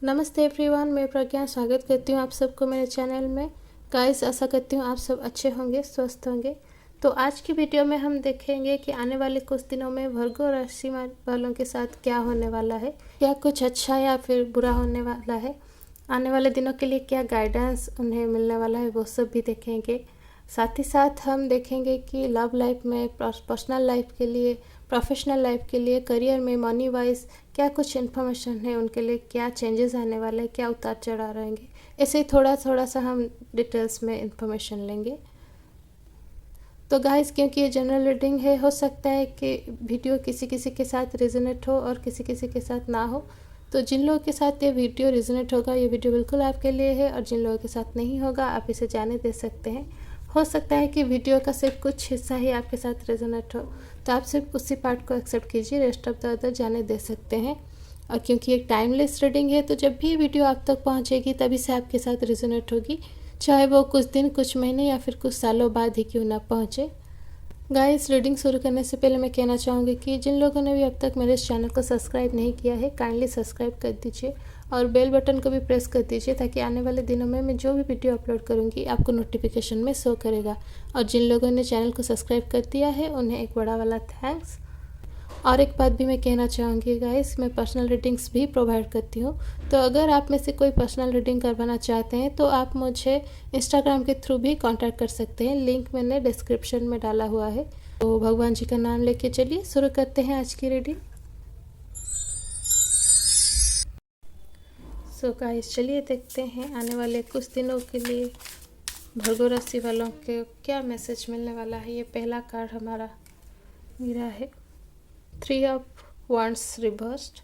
नमस्ते एवरीवन, मैं प्रज्ञा स्वागत करती हूँ आप सबको मेरे चैनल में। गाइस, आशा करती हूँ आप सब अच्छे होंगे, स्वस्थ होंगे। तो आज की वीडियो में हम देखेंगे कि आने वाले कुछ दिनों में भर्गो राशि वालों के साथ क्या होने वाला है, क्या कुछ अच्छा या फिर बुरा होने वाला है, आने वाले दिनों के लिए क्या गाइडेंस उन्हें मिलने वाला है, वो सब भी देखेंगे। साथ ही साथ हम देखेंगे कि लव लाइफ में, पर्सनल लाइफ के लिए, प्रोफेशनल लाइफ के लिए, करियर में, मनी वाइज क्या कुछ इन्फॉर्मेशन है उनके लिए, क्या चेंजेस आने वाले हैं, क्या उतार चढ़ाव रहेंगे। ऐसे ही थोड़ा थोड़ा सा हम डिटेल्स में इन्फॉर्मेशन लेंगे। तो गाइस, क्योंकि ये जनरल रीडिंग है, हो सकता है कि वीडियो किसी किसी के साथ रिजोनेट हो और किसी किसी के साथ ना हो। तो जिन लोगों के साथ ये वीडियो रिजोनेट होगा, ये वीडियो बिल्कुल आपके लिए है, और जिन लोगों के साथ नहीं होगा आप इसे जाने दे सकते हैं। हो सकता है कि वीडियो का सिर्फ कुछ हिस्सा ही आपके साथ रेजोनेट हो, तो आप सिर्फ उसी पार्ट को एक्सेप्ट कीजिए, रेस्ट ऑफ द अदर जाने दे सकते हैं। और क्योंकि एक टाइमलेस रीडिंग है, तो जब भी वीडियो आप तक पहुंचेगी तभी से आपके साथ रेजोनेट होगी, चाहे वो कुछ दिन, कुछ महीने या फिर कुछ सालों बाद ही क्यों ना पहुंचे। गाइस, रीडिंग शुरू करने से पहले मैं कहना चाहूँगी कि जिन लोगों ने भी अब तक मेरे इस चैनल को सब्सक्राइब नहीं किया है, काइंडली सब्सक्राइब कर दीजिए और बेल बटन को भी प्रेस कर दीजिए, ताकि आने वाले दिनों में मैं जो भी वीडियो अपलोड करूँगी आपको नोटिफिकेशन में शो करेगा। और जिन लोगों ने चैनल को सब्सक्राइब कर दिया है उन्हें एक बड़ा वाला थैंक्स। और एक बात भी मैं कहना चाहूँगी गाइस, मैं पर्सनल रीडिंग्स भी प्रोवाइड करती हूँ। तो अगर आप में से कोई पर्सनल रीडिंग करवाना चाहते हैं तो आप मुझे इंस्टाग्राम के थ्रू भी कांटेक्ट कर सकते हैं, लिंक मैंने डिस्क्रिप्शन में डाला हुआ है। तो भगवान जी का नाम लेके चलिए शुरू करते हैं आज की रीडिंग। सो गाइस, चलिए देखते हैं आने वाले कुछ दिनों के लिए भर्गो राशि वालों के क्या मैसेज मिलने वाला है। ये पहला कार्ड हमारा मेरा है, 3 ऑफ वांड्स रिवर्स्ड।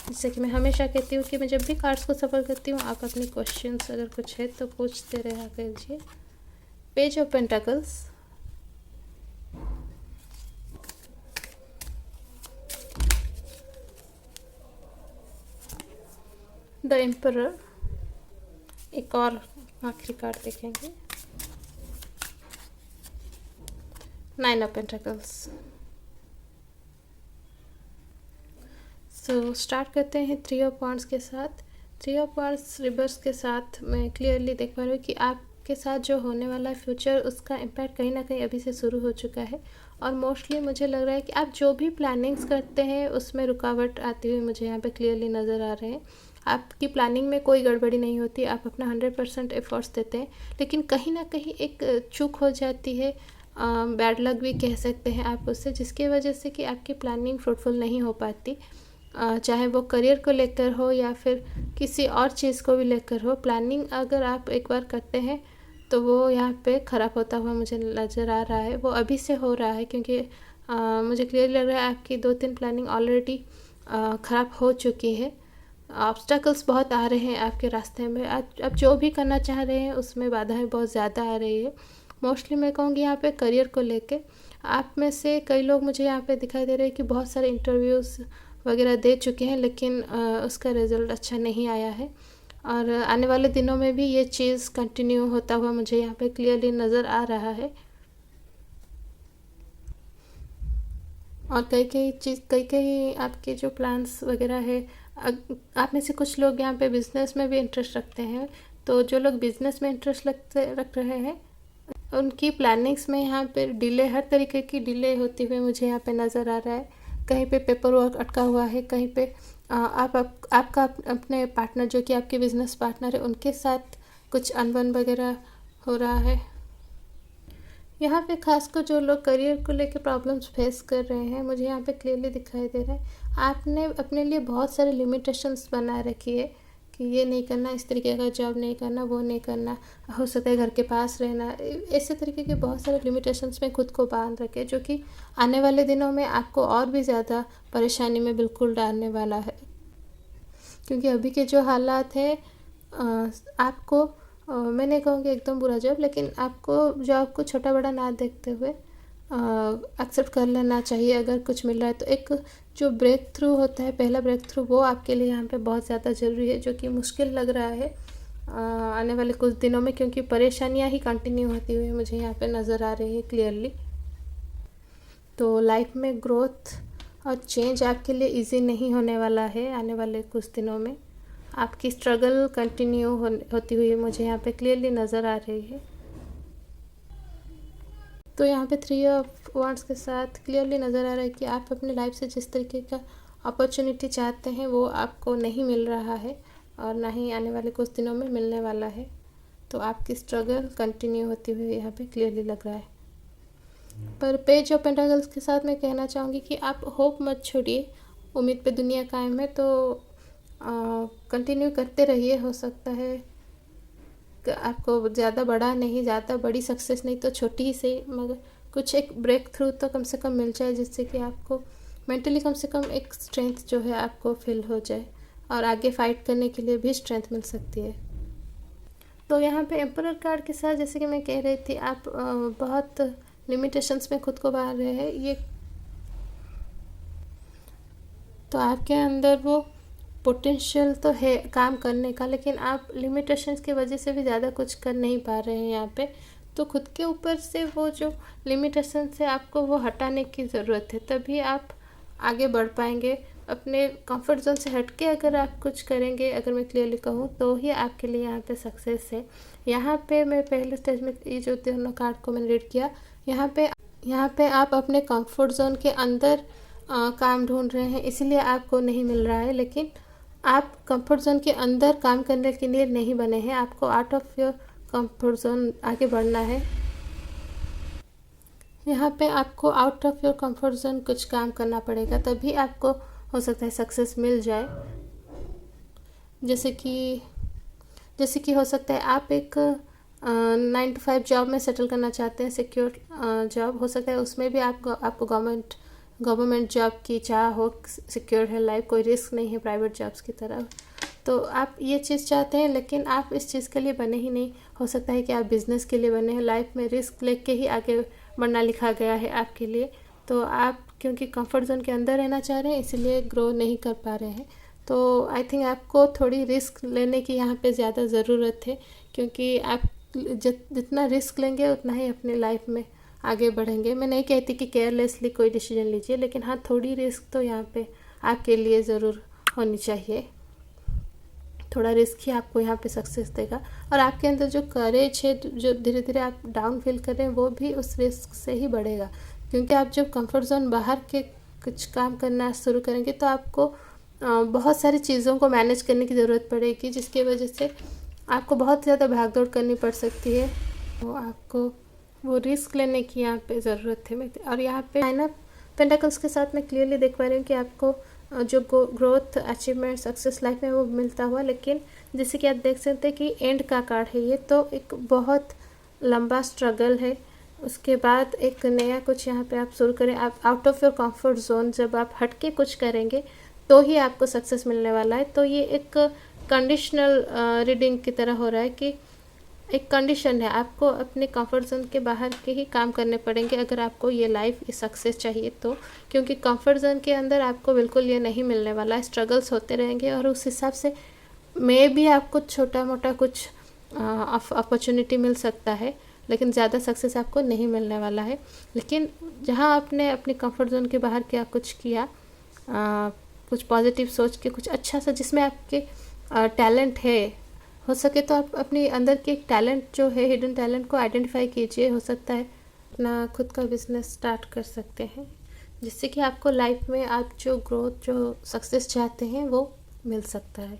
जैसे कि मैं हमेशा कहती हूँ कि मैं जब भी कार्ड्स को सफ़र करती हूँ, आप अपनी क्वेश्चंस अगर कुछ है तो पूछते रहा कीजिए। Page of pentacles, the emperor, एक और आखिरी कार्ड देखेंगे, 9 ऑफ पेंटाकल्स। सो स्टार्ट करते हैं 3 ऑफ वांड्स के साथ। 3 ऑफ वांड्स रिवर्स के साथ मैं क्लियरली देख पा रही हूँ कि आपके साथ जो होने वाला है फ्यूचर, उसका इम्पैक्ट कहीं ना कहीं अभी से शुरू हो चुका है। और मोस्टली मुझे लग रहा है कि आप जो भी प्लानिंग्स करते हैं उसमें रुकावट आती हुई मुझे यहाँ पे क्लियरली नज़र आ रहे हैं। आपकी प्लानिंग में कोई गड़बड़ी नहीं होती, आप अपना 100% एफर्ट्स देते हैं, लेकिन कहीं ना कहीं एक चूक हो जाती है, बैड लक भी कह सकते हैं आप उससे, जिसकी वजह से कि आपकी प्लानिंग फ्रूटफुल नहीं हो पाती। चाहे वो करियर को लेकर हो या फिर किसी और चीज़ को भी लेकर हो, प्लानिंग अगर आप एक बार करते हैं तो वो यहाँ पे ख़राब होता हुआ मुझे नज़र आ रहा है। वो अभी से हो रहा है, क्योंकि मुझे क्लियर लग रहा है आपकी 2-3 प्लानिंग ऑलरेडी ख़राब हो चुकी है। ऑब्स्टकल्स बहुत आ रहे हैं आपके रास्ते में, आप जो भी करना चाह रहे हैं उसमें बाधाएं बहुत ज़्यादा आ रही है। मोस्टली मैं कहूँगी यहाँ पे करियर को लेके आप में से कई लोग मुझे यहाँ पे दिखाई दे रहे हैं कि बहुत सारे इंटरव्यूज़ वगैरह दे चुके हैं, लेकिन उसका रिज़ल्ट अच्छा नहीं आया है। और आने वाले दिनों में भी ये चीज़ कंटिन्यू होता हुआ मुझे यहाँ पे क्लियरली नज़र आ रहा है। और कई कई आपके जो प्लान्स वगैरह है, आप में से कुछ लोग यहाँ पे बिज़नेस में भी इंटरेस्ट रखते हैं। तो जो लोग बिज़नेस में इंटरेस्ट रख रहे हैं उनकी प्लानिंग्स में यहाँ पे डिले, हर तरीके की डिले होती हुई मुझे यहाँ पे नज़र आ रहा है। कहीं पे पेपर वर्क अटका हुआ है, कहीं पे आपका अपने पार्टनर, जो कि आपके बिज़नेस पार्टनर है, उनके साथ कुछ अनबन वगैरह हो रहा है। यहाँ पे खासकर जो लोग करियर को लेकर प्रॉब्लम्स फेस कर रहे हैं, मुझे यहाँ पे क्लियरली दिखाई दे रहा है आपने अपने लिए बहुत सारे लिमिटेशंस बना रखी है कि ये नहीं करना, इस तरीके का जॉब नहीं करना, वो नहीं करना, हो सकता है घर के पास रहना, ऐसे तरीके के बहुत सारे लिमिटेशंस में खुद को बांध रखे, जो कि आने वाले दिनों में आपको और भी ज़्यादा परेशानी में बिल्कुल डालने वाला है। क्योंकि अभी के जो हालात हैं, आपको मैं नहीं कहूँगी एकदम बुरा जॉब, लेकिन आपको जॉब को छोटा बड़ा ना देखते हुए एक्सेप्ट कर लेना चाहिए। अगर कुछ मिल रहा है तो एक जो ब्रेक थ्रू होता है, पहला ब्रेक थ्रू, वो आपके लिए यहाँ पे बहुत ज़्यादा ज़रूरी है, जो कि मुश्किल लग रहा है आने वाले कुछ दिनों में, क्योंकि परेशानियाँ ही कंटिन्यू होती हुई मुझे यहाँ पे नज़र आ रही है क्लियरली। तो लाइफ में ग्रोथ और चेंज आपके लिए इजी नहीं होने वाला है आने वाले कुछ दिनों में। आपकी स्ट्रगल कंटिन्यू होती हुई मुझे यहाँ पे क्लियरली नज़र आ रही है। तो यहाँ पे 3 ऑफ वांड्स के साथ क्लियरली नज़र आ रहा है कि आप अपनी लाइफ से जिस तरीके का अपॉर्चुनिटी चाहते हैं वो आपको नहीं मिल रहा है और ना ही आने वाले कुछ दिनों में मिलने वाला है। तो आपकी स्ट्रगल कंटिन्यू होती हुई यहाँ पे क्लियरली लग रहा है। पर पेज ऑफ पेंटाकल्स के साथ मैं कहना चाहूँगी कि आप होप मत छोड़िए, उम्मीद पे दुनिया कायम है। तो कंटिन्यू करते रहिए। हो सकता है कि आपको ज़्यादा बड़ा नहीं, ज़्यादा बड़ी सक्सेस नहीं तो छोटी ही सही, मगर कुछ एक ब्रेक थ्रू तो कम से कम मिल जाए, जिससे कि आपको मेंटली कम से कम एक स्ट्रेंथ जो है आपको फील हो जाए और आगे फाइट करने के लिए भी स्ट्रेंथ मिल सकती है। तो यहाँ पे एम्परर कार्ड के साथ जैसे कि मैं कह रही थी, आप बहुत लिमिटेशंस में खुद को बांध रहे हैं। ये तो आपके अंदर वो पोटेंशियल तो है काम करने का, लेकिन आप लिमिटेशंस की वजह से भी ज़्यादा कुछ कर नहीं पा रहे हैं यहाँ पे। तो खुद के ऊपर से वो जो लिमिटेशन है आपको वो हटाने की ज़रूरत है, तभी आप आगे बढ़ पाएंगे। अपने कंफर्ट जोन से हटके अगर आप कुछ करेंगे, अगर मैं क्लियरली कहूँ, तो ही आपके लिए यहाँ पे सक्सेस है। यहाँ पे मैं पहले स्टेज में ये जो दोनों कार्ड को मैंने रीड किया, यहाँ पे आप अपने कंफर्ट जोन के अंदर काम ढूंढ रहे हैं, इसीलिए आपको नहीं मिल रहा है। लेकिन आप कंफर्ट जोन के अंदर काम करने के लिए नहीं बने हैं, आपको out of your comfort zone आगे बढ़ना है। यहाँ पे आपको out of your comfort zone कुछ काम करना पड़ेगा, तभी आपको हो सकता है सक्सेस मिल जाए। जैसे कि हो सकता है आप एक 9 to 5 जॉब में सेटल करना चाहते हैं, सिक्योर जॉब हो सकता है, उसमें भी आपको गवर्नमेंट जॉब की चाह हो, सिक्योर है लाइफ, कोई रिस्क नहीं है प्राइवेट जॉब्स की तरह। तो आप ये चीज़ चाहते हैं, लेकिन आप इस चीज़ के लिए बने ही नहीं। हो सकता है कि आप बिज़नेस के लिए बने हैं, लाइफ में रिस्क लेके ही आगे बढ़ना लिखा गया है आपके लिए। तो आप क्योंकि कंफर्ट जोन के अंदर रहना चाह रहे हैं, इसीलिए ग्रो नहीं कर पा रहे हैं। तो आई थिंक आपको थोड़ी रिस्क लेने की यहाँ पे ज़्यादा ज़रूरत है, क्योंकि आप जितना रिस्क लेंगे उतना ही अपनी लाइफ में आगे बढ़ेंगे। मैं नहीं कहती कि केयरलेसली कोई डिसीजन लीजिए, लेकिन हाँ, थोड़ी रिस्क तो यहाँ पे आपके लिए ज़रूर होनी चाहिए। थोड़ा रिस्क ही आपको यहाँ पे सक्सेस देगा। और आपके अंदर जो करेज है, जो धीरे धीरे आप डाउन फील कर रहे हैं, वो भी उस रिस्क से ही बढ़ेगा। क्योंकि आप जब कंफर्ट जोन बाहर के कुछ काम करना शुरू करेंगे, तो आपको बहुत सारी चीज़ों को मैनेज करने की ज़रूरत पड़ेगी, जिसकी वजह से आपको बहुत ज़्यादा भागदौड़ करनी पड़ सकती है। तो आपको वो रिस्क लेने की यहाँ पे ज़रूरत है। और यहाँ पे 9 ऑफ पेंटाकल्स के साथ मैं क्लियरली देख पा रही हूँ कि आपको जो ग्रोथ, अचीवमेंट, सक्सेस लाइफ में वो मिलता हुआ, लेकिन जैसे कि आप देख सकते हैं कि एंड का कार्ड है ये, तो एक बहुत लंबा स्ट्रगल है। उसके बाद एक नया कुछ यहाँ पे आप शुरू करें। आप out of your comfort zone जब आप हट के कुछ करेंगे, तो ही आपको सक्सेस मिलने वाला है। तो ये एक कंडीशनल रीडिंग की तरह हो रहा है कि एक कंडीशन है, आपको अपने कंफर्ट जोन के बाहर के ही काम करने पड़ेंगे अगर आपको ये लाइफ सक्सेस चाहिए तो। क्योंकि कंफर्ट जोन के अंदर आपको बिल्कुल ये नहीं मिलने वाला है, स्ट्रगल्स होते रहेंगे और उस हिसाब से में भी आपको छोटा मोटा कुछ अपॉर्चुनिटी मिल सकता है, लेकिन ज़्यादा सक्सेस आपको नहीं मिलने वाला है। लेकिन जहाँ आपने अपनी कंफर्ट जोन के बाहर क्या कुछ किया, कुछ पॉजिटिव सोच के, कुछ अच्छा सा जिसमें आपके टैलेंट है, हो सके तो आप अपने अंदर के एक टैलेंट जो है, हिडन टैलेंट को आइडेंटिफाई कीजिए। हो सकता है अपना खुद का बिजनेस स्टार्ट कर सकते हैं, जिससे कि आपको लाइफ में आप जो ग्रोथ, जो सक्सेस चाहते हैं वो मिल सकता है।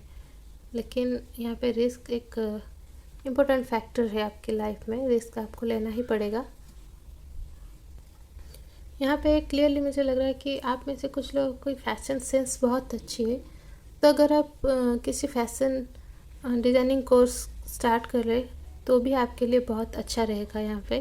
लेकिन यहाँ पे रिस्क एक इम्पोर्टेंट फैक्टर है आपकी लाइफ में, रिस्क आपको लेना ही पड़ेगा। यहाँ पे क्लियरली मुझे लग रहा है कि आप में से कुछ लोगों को फैशन सेंस बहुत अच्छी है। तो अगर आप किसी फैशन डिज़ाइनिंग कोर्स स्टार्ट कर रहे तो भी आपके लिए बहुत अच्छा रहेगा यहाँ पे।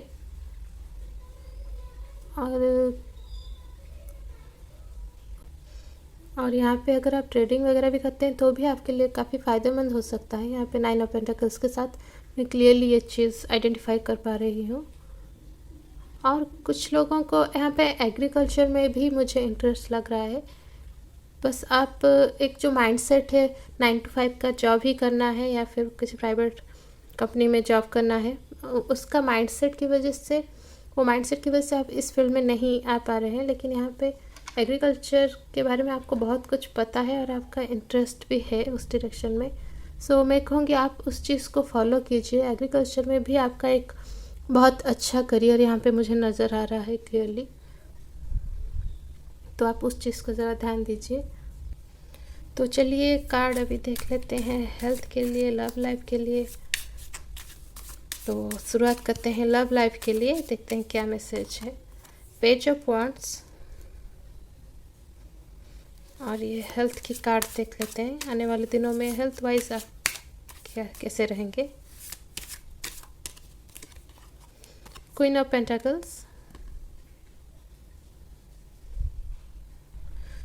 और यहाँ पे अगर आप ट्रेडिंग वगैरह भी करते हैं तो भी आपके लिए काफ़ी फ़ायदेमंद हो सकता है। यहाँ पे 9 ऑफ पेंटाकल्स के साथ मैं क्लियरली ये चीज़ आइडेंटिफाई कर पा रही हूँ। और कुछ लोगों को यहाँ पे एग्रीकल्चर में भी मुझे इंटरेस्ट लग रहा है। बस आप एक जो माइंडसेट है 9 to 5 का जॉब ही करना है या फिर किसी प्राइवेट कंपनी में जॉब करना है, उसका माइंडसेट की वजह से, वो माइंडसेट की वजह से आप इस फील्ड में नहीं आ पा रहे हैं। लेकिन यहाँ पे एग्रीकल्चर के बारे में आपको बहुत कुछ पता है और आपका इंटरेस्ट भी है उस डायरेक्शन में। सो मैं कहूँगी आप उस चीज़ को फॉलो कीजिए। एग्रीकल्चर में भी आपका एक बहुत अच्छा करियर यहाँ पे मुझे नज़र आ रहा है क्लियरली, तो आप उस चीज़ को ज़रा ध्यान दीजिए। तो चलिए कार्ड अभी देख लेते हैं हेल्थ के लिए, लव लाइफ के लिए। तो शुरुआत करते हैं लव लाइफ के लिए, देखते हैं क्या मैसेज है। पेज ऑफ वांड्स, और ये हेल्थ की कार्ड देख लेते हैं। आने वाले दिनों में हेल्थ वाइज आप क्या कैसे रहेंगे। Queen of pentacles.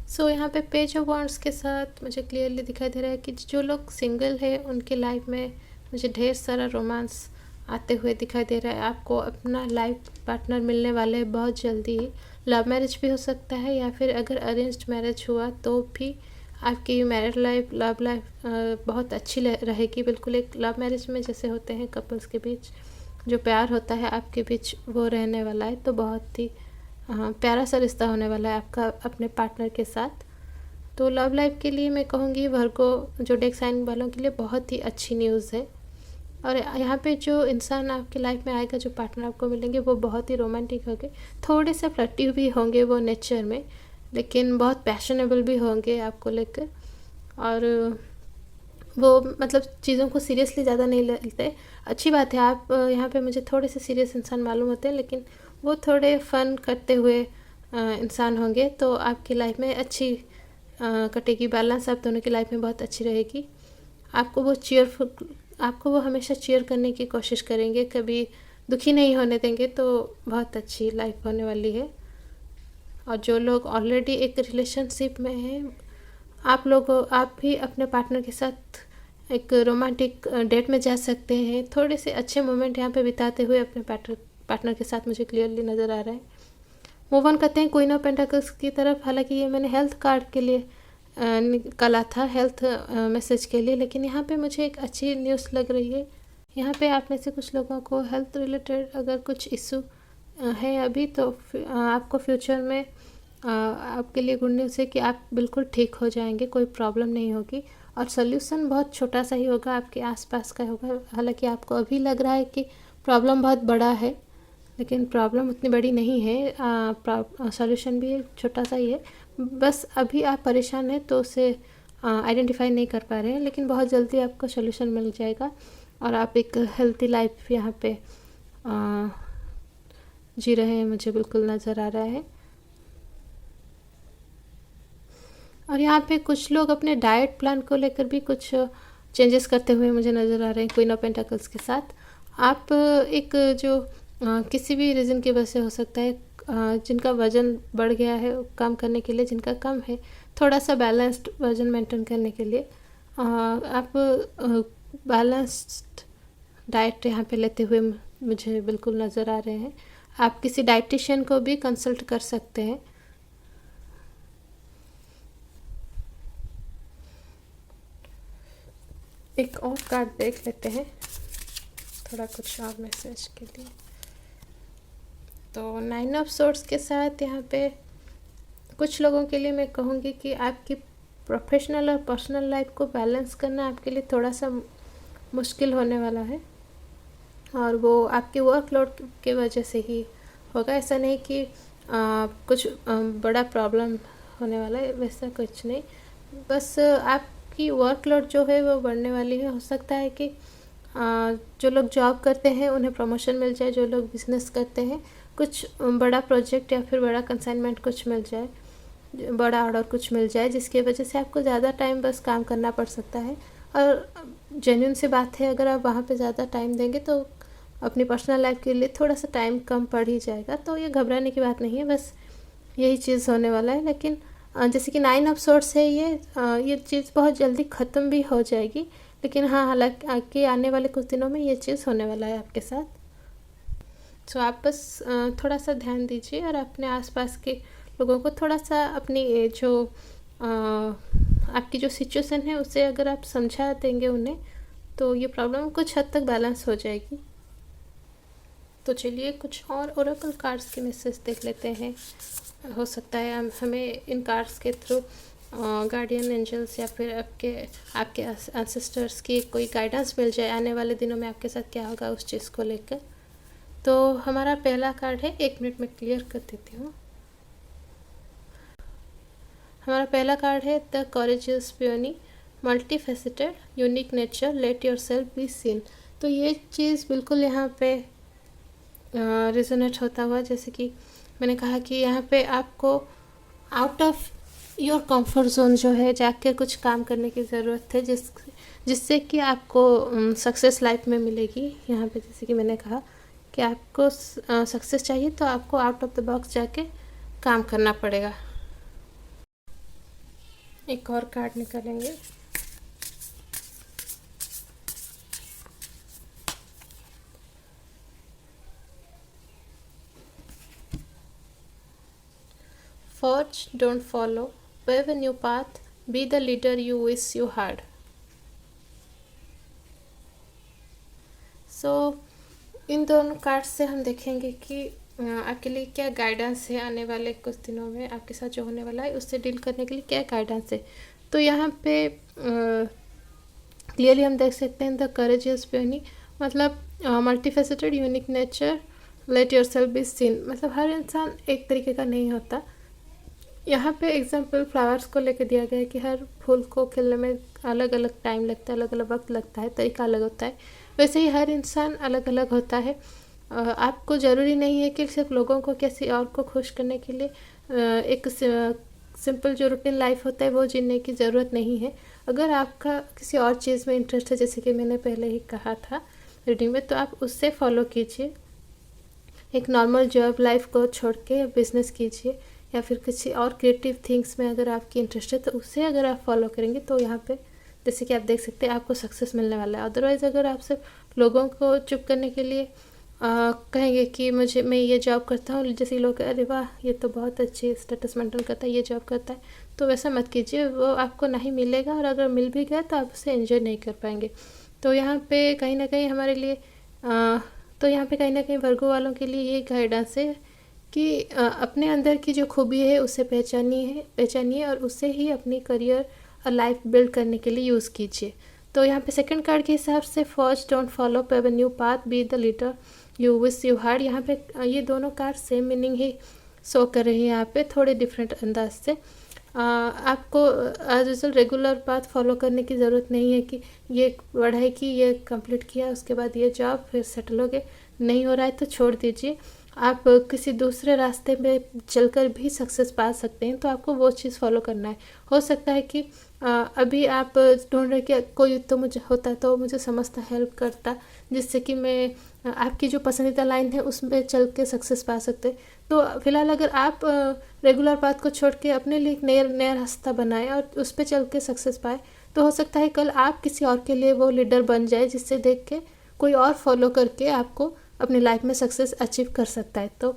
सो यहाँ पे पेज ऑफ वांड्स के साथ मुझे क्लियरली दिखाई दे रहा है कि जो लोग सिंगल है उनके लाइफ में मुझे ढेर सारा रोमांस आते हुए दिखाई दे रहा है। आपको अपना लाइफ पार्टनर मिलने वाले हैं बहुत जल्दी ही। लव मैरिज भी हो सकता है, या फिर अगर अरेंज्ड मैरिज हुआ तो भी आपकी मैरिड लाइफ, लव लाइफ बहुत अच्छी रहेगी। बिल्कुल एक लव मैरिज में जैसे होते हैं कपल्स के बीच जो प्यार होता है आपके बीच, वो रहने वाला है। तो बहुत ही प्यारा सा रिश्ता होने वाला है आपका अपने पार्टनर के साथ। तो लव लाइफ के लिए मैं कहूँगी वर्गो जो डेक साइन वालों के लिए बहुत ही अच्छी न्यूज़ है। और यहाँ पे जो इंसान आपकी लाइफ में आएगा, जो पार्टनर आपको मिलेंगे, वो बहुत ही रोमांटिक होंगे, थोड़े से फ्लर्टी भी होंगे वो नेचर में, लेकिन बहुत पैशनेबल भी होंगे आपको लेकर। और वो मतलब चीज़ों को सीरियसली ज़्यादा नहीं लेते। अच्छी बात है, आप यहाँ पे मुझे थोड़े से सीरियस इंसान मालूम होते हैं, लेकिन वो थोड़े फ़न करते हुए इंसान होंगे। तो आपकी लाइफ में अच्छी कटेगी, बैलेंस आप दोनों की लाइफ में बहुत अच्छी रहेगी। आपको वो हमेशा चीयर करने की कोशिश करेंगे, कभी दुखी नहीं होने देंगे। तो बहुत अच्छी लाइफ होने वाली है। और जो लोग ऑलरेडी एक रिलेशनशिप में हैं, आप भी अपने पार्टनर के साथ एक रोमांटिक डेट में जा सकते हैं। थोड़े से अच्छे मोमेंट यहाँ पे बिताते हुए अपने पार्टनर के साथ मुझे क्लियरली नज़र आ रहा है। मूव ऑन करते हैं क्वीन ऑफ पेंटाकल्स की तरफ। हालांकि ये मैंने हेल्थ कार्ड के लिए निकाला था, हेल्थ मैसेज के लिए, लेकिन यहाँ पे मुझे एक अच्छी न्यूज़ लग रही है। यहाँ पे आप में से कुछ लोगों को हेल्थ रिलेटेड अगर कुछ इशू है अभी, तो आपको फ्यूचर में आपके लिए गुड न्यूज़ है कि आप बिल्कुल ठीक हो जाएंगे, कोई प्रॉब्लम नहीं होगी। और सोल्यूशन बहुत छोटा सा ही होगा, आपके आसपास का होगा। हालांकि आपको अभी लग रहा है कि प्रॉब्लम बहुत बड़ा है, लेकिन प्रॉब्लम उतनी बड़ी नहीं है, सॉल्यूशन भी छोटा सा ही है। बस अभी आप परेशान हैं तो उसे आइडेंटिफाई नहीं कर पा रहे हैं, लेकिन बहुत जल्दी आपको सॉल्यूशन मिल जाएगा और आप एक हेल्थी लाइफ यहाँ पे जी रहे हैं, मुझे बिल्कुल नज़र आ रहा है। और यहाँ पे कुछ लोग अपने डाइट प्लान को लेकर भी कुछ चेंजेस करते हुए मुझे नज़र आ रहे हैं क्वीन ऑफ पेंटाकल्स के साथ। आप एक जो किसी भी रीज़न की वजह से हो सकता है, जिनका वज़न बढ़ गया है कम करने के लिए, जिनका कम है थोड़ा सा बैलेंस्ड वज़न मेंटेन करने के लिए आप बैलेंस्ड डाइट यहाँ पे लेते हुए मुझे बिल्कुल नज़र आ रहे हैं। आप किसी डाइटिशियन को भी कंसल्ट कर सकते हैं। एक और कार्ड देख लेते हैं थोड़ा कुछ और मैसेज के लिए। तो 9 ऑफ सोर्ड्स के साथ यहाँ पे कुछ लोगों के लिए मैं कहूँगी कि आपकी प्रोफेशनल और पर्सनल लाइफ को बैलेंस करना आपके लिए थोड़ा सा मुश्किल होने वाला है, और वो आपके वर्कलोड के वजह से ही होगा। ऐसा नहीं कि कुछ बड़ा प्रॉब्लम होने वाला है, वैसा कुछ नहीं, बस आपकी वर्कलोड जो है वो बढ़ने वाली है। हो सकता है कि जो लोग जॉब करते हैं उन्हें प्रमोशन मिल जाए, जो लोग बिज़नेस करते हैं कुछ बड़ा प्रोजेक्ट या फिर बड़ा कंसाइनमेंट कुछ मिल जाए, बड़ा ऑर्डर कुछ मिल जाए, जिसकी वजह से आपको ज़्यादा टाइम बस काम करना पड़ सकता है। और जेन्युइन सी बात है, अगर आप वहाँ पे ज़्यादा टाइम देंगे तो अपनी पर्सनल लाइफ के लिए थोड़ा सा टाइम कम पड़ ही जाएगा। तो ये घबराने की बात नहीं है, बस यही चीज़ होने वाला है। लेकिन जैसे कि 9 ऑफ सोर्ड्स है, ये चीज़ बहुत जल्दी ख़त्म भी हो जाएगी। लेकिन हाँ, हालांकि आने वाले कुछ दिनों में ये चीज़ होने वाला है आपके साथ। तो आप बस थोड़ा सा ध्यान दीजिए और अपने आसपास के लोगों को थोड़ा सा अपनी जो आपकी जो सिचुएशन है उसे अगर आप समझा देंगे उन्हें, तो ये प्रॉब्लम कुछ हद तक बैलेंस हो जाएगी। तो चलिए कुछ और ओरेकल कार्ड्स के मैसेज देख लेते हैं। हो सकता है हमें इन कार्ड्स के थ्रू गार्डियन एंजल्स या फिर आपके एंसेस्टर्स की कोई गाइडेंस मिल जाए आने वाले दिनों में आपके साथ क्या होगा उस चीज़ को लेकर। तो हमारा पहला कार्ड है, 1 मिनट में क्लियर कर देती हूँ। हमारा पहला कार्ड है the courageous peony, multifaceted, unique nature, let yourself be seen. तो ये चीज़ बिल्कुल यहाँ पे रिजोनेट होता हुआ, जैसे कि मैंने कहा कि यहाँ पे आपको out of your comfort zone जो है जाकर कुछ काम करने की ज़रूरत है, जिससे कि आपको सक्सेस लाइफ में मिलेगी। यहाँ पे जैसे कि मैंने कहा कि आपको सक्सेस चाहिए तो आपको आउट ऑफ द बॉक्स जाके काम करना पड़ेगा। एक और कार्ड निकालेंगे। Forge, don't follow, pave a new path, be the leader you wish you had. So, इन दोनों कार्ड से हम देखेंगे कि आपके लिए क्या गाइडेंस है आने वाले कुछ दिनों में, आपके साथ जो होने वाला है उससे डील करने के लिए क्या गाइडेंस है। तो यहाँ पे क्लियरली हम देख सकते हैं द करेजियस पियोनी, मतलब multifaceted, unique nature, let yourself be scene. मतलब हर इंसान एक तरीके का नहीं होता। यहाँ पे एग्जाम्पल फ्लावर्स को लेकर दिया गया है कि हर फूल को खिलने में अलग अलग टाइम लगता है, अलग अलग वक्त लगता है, तरीका अलग होता है। वैसे ही हर इंसान अलग अलग होता है। आपको ज़रूरी नहीं है कि सिर्फ लोगों को किसी और को खुश करने के लिए एक सिंपल जो रूटीन लाइफ होता है वो जीने की ज़रूरत नहीं है। अगर आपका किसी और चीज़ में इंटरेस्ट है, जैसे कि मैंने पहले ही कहा था रीडिंग में, तो आप उससे फॉलो कीजिए। एक नॉर्मल जॉब लाइफ को छोड़ के बिजनेस कीजिए, या फिर किसी और क्रिएटिव थिंग्स में अगर आपकी इंटरेस्ट है तो उससे अगर आप फॉलो करेंगे तो यहाँ पे जैसे कि आप देख सकते हैं आपको सक्सेस मिलने वाला है। अदरवाइज़ अगर आप सिर्फ लोगों को चुप करने के लिए कहेंगे कि मैं ये जॉब करता हूँ, जैसे लोग अरे वाह ये तो बहुत अच्छी स्टेटस मेंटेन करता है, ये जॉब करता है, तो वैसा मत कीजिए। वो आपको नहीं मिलेगा, और अगर मिल भी गया तो आप उसे एंजॉय नहीं कर पाएंगे। तो यहाँ पे कहीं ना कहीं हमारे लिए तो यहाँ पे कहीं ना कहीं वर्गो वालों के लिए ये गाइडेंस है कि अपने अंदर की जो खूबी है उसे पहचानिए और उससे ही अपनी करियर और लाइफ बिल्ड करने के लिए यूज़ कीजिए। तो यहाँ पे सेकंड कार्ड के हिसाब से forge, don't follow, pave a new path, be the leader you wish you had. यहाँ पे ये दोनों कार्ड सेम मीनिंग ही शो कर रही है, यहाँ पे थोड़े डिफरेंट अंदाज से। आपको as usual regular path follow करने की ज़रूरत नहीं है कि ये पढ़ाई की, ये कंप्लीट किया, उसके बाद ये जॉब, फिर सेटल हो गए। नहीं हो रहा है तो छोड़ दीजिए। आप किसी दूसरे रास्ते में चलकर भी सक्सेस पा सकते हैं, तो आपको वो चीज़ फॉलो करना है। हो सकता है कि अभी आप ढूंढ रहे कि कोई तो मुझे होता तो मुझे समझता, हेल्प करता, जिससे कि मैं आपकी जो पसंदीदा लाइन है उसमें चल के सक्सेस पा सकते। तो फिलहाल अगर आप रेगुलर पाथ को छोड़ के अपने लिए एक नया रास्ता बनाएं और उस पर चल के सक्सेस पाए, तो हो सकता है कल आप किसी और के लिए वो लीडर बन जाए, जिससे देख के कोई और फॉलो करके आपको अपनी लाइफ में सक्सेस अचीव कर सकता है। तो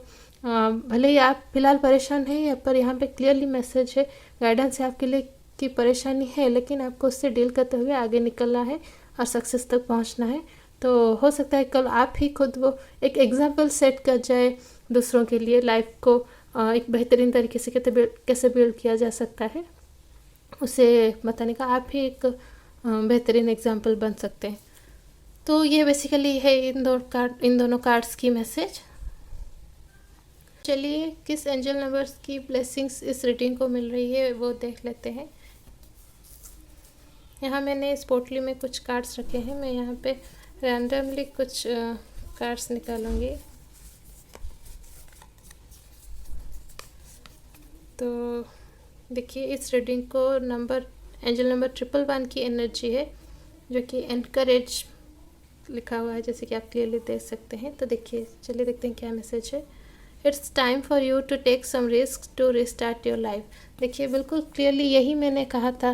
भले ही आप फिलहाल परेशान हैं, पर यहाँ पे क्लियरली मैसेज है, गाइडेंस है आपके लिए कि परेशानी है, लेकिन आपको उससे डील करते हुए आगे निकलना है और सक्सेस तक पहुँचना है। तो हो सकता है कल आप ही खुद वो एक एग्जाम्पल सेट कर जाए दूसरों के लिए, लाइफ को एक बेहतरीन तरीके से कैसे बिल्ड किया जा सकता है उसे बताने का आप ही एक बेहतरीन एग्जाम्पल बन सकते हैं। तो ये बेसिकली है इन दोनों कार्ड्स की मैसेज। चलिए किस एंजल नंबर्स की ब्लेसिंग्स इस रीडिंग को मिल रही है वो देख लेते हैं। यहाँ मैंने इस पोटली में कुछ कार्ड्स रखे हैं, मैं यहाँ पे रैंडमली कुछ कार्ड्स निकालूंगी। तो देखिए इस रीडिंग को एंजल नंबर 111 की एनर्जी है, जो कि एनकरेज लिखा हुआ है, जैसे कि आप क्लियरली देख सकते हैं। तो देखिए चलिए देखते हैं क्या मैसेज है। It's time for you to take some risk to restart your life. देखिए बिल्कुल क्लियरली यही मैंने कहा था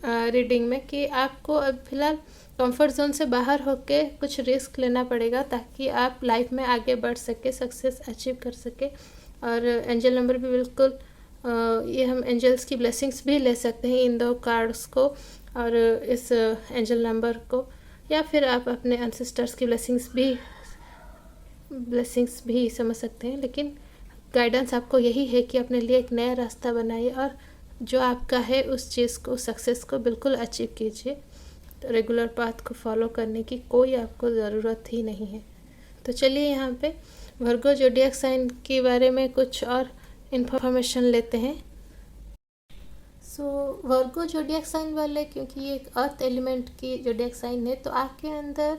रीडिंग में कि आपको अब फिलहाल कंफर्ट जोन से बाहर होके कुछ रिस्क लेना पड़ेगा, ताकि आप लाइफ में आगे बढ़ सके, सक्सेस अचीव कर सके। और एंजल नंबर भी बिल्कुल ये हम एंजल्स की ब्लेसिंग्स भी ले सकते हैं इन दो कार्ड्स को और इस एंजल नंबर को, या फिर आप अपने एंसेस्टर्स की ब्लेसिंग्स भी ब्लेसिंग्स भी समझ सकते हैं, लेकिन गाइडेंस आपको यही है कि अपने लिए एक नया रास्ता बनाइए और जो आपका है उस चीज़ को, सक्सेस को बिल्कुल अचीव कीजिए। तो रेगुलर पाथ को फॉलो करने की कोई आपको ज़रूरत ही नहीं है। तो चलिए यहाँ पे वर्गो ज़ोडिएक साइन के बारे में कुछ और इन्फॉर्मेशन लेते हैं। वर्गो ज़ोडिएक साइन वाले, क्योंकि ये एक अर्थ एलिमेंट की ज़ोडिएक साइन है, तो आपके अंदर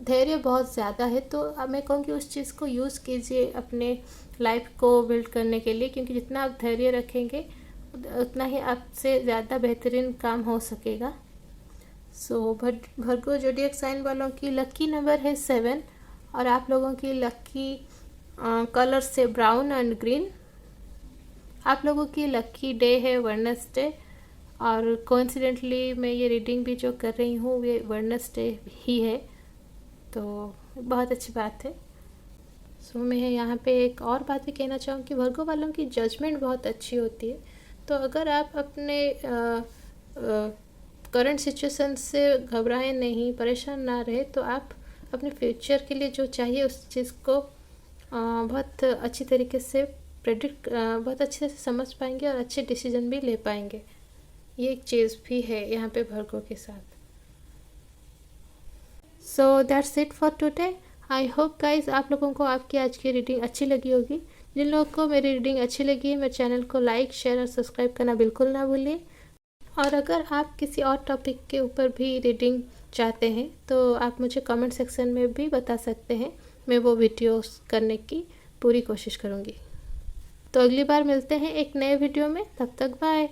धैर्य बहुत ज़्यादा है। तो मैं कहूँगी उस चीज़ को यूज़ कीजिए अपने लाइफ को बिल्ड करने के लिए, क्योंकि जितना आप धैर्य रखेंगे उतना ही आपसे ज़्यादा बेहतरीन काम हो सकेगा। वर्गो ज़ोडिएक साइन वालों की लकी नंबर है 7 और आप लोगों की लकी कलर से ब्राउन एंड ग्रीन। आप लोगों की लकी डे है वेडनेसडे, और कोइंसिडेंटली मैं ये रीडिंग भी जो कर रही हूँ ये वेडनेसडे ही है, तो बहुत अच्छी बात है। मैं यहाँ पे एक और बात भी कहना चाहूँगी, वर्गो वालों की जजमेंट बहुत अच्छी होती है। तो अगर आप अपने करंट सिचुएशन से घबराएं नहीं, परेशान ना रहे, तो आप अपने फ्यूचर के लिए जो चाहिए उस चीज़ को बहुत अच्छी तरीके से बहुत अच्छे से समझ पाएंगे और अच्छे डिसीजन भी ले पाएंगे। ये एक चीज़ भी है यहाँ पे वर्गो के साथ। So that's it for today. I hope guys आप लोगों को आपकी आज की रीडिंग अच्छी लगी होगी। जिन लोगों को मेरी रीडिंग अच्छी लगी है, मेरे चैनल को लाइक, शेयर और सब्सक्राइब करना बिल्कुल ना भूलिए। और अगर आप किसी और टॉपिक के ऊपर भी रीडिंग चाहते हैं तो आप मुझे कमेंट सेक्शन में भी बता सकते हैं, मैं वो वीडियोस करने की पूरी कोशिश करूँगी। तो अगली बार मिलते हैं एक नए वीडियो में, तब तक बाय।